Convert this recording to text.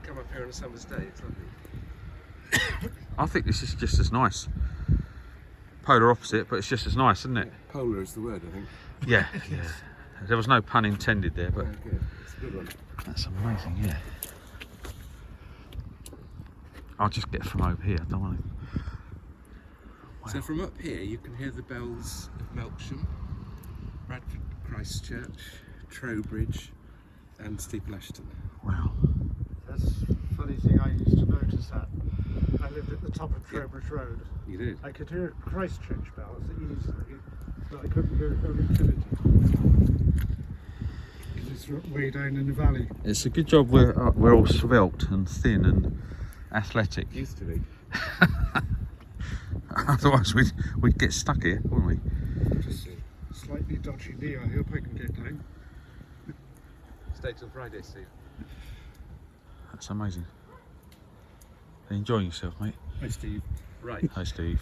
come up here on a summer's day. It's lovely. I think this is just as nice. Polar opposite, but it's just as nice, isn't it? Yeah, polar is the word, I think. Yeah, yeah. There was no pun intended there, but Oh, good. It's a good one. that's amazing, yeah. I'll just get from over here, I don't want to... Wow. So from up here you can hear the bells of Melksham, Bradford Christchurch, Trowbridge and Steeple Ashton. Wow. That's a funny thing, I used to notice that. I lived at the top of Trowbridge Road. You did? I could hear Christchurch bells easily, but I couldn't hear Holy Trinity. Because it's way down in the valley. It's a good job we're all svelte and thin and athletic. Used to be. Otherwise we'd get stuck here, wouldn't we? Just a slightly dodgy knee, I hope I can get down. Stay till Friday, Steve. That's amazing. Enjoying yourself, mate. Hi Steve. Right. Hi, Steve.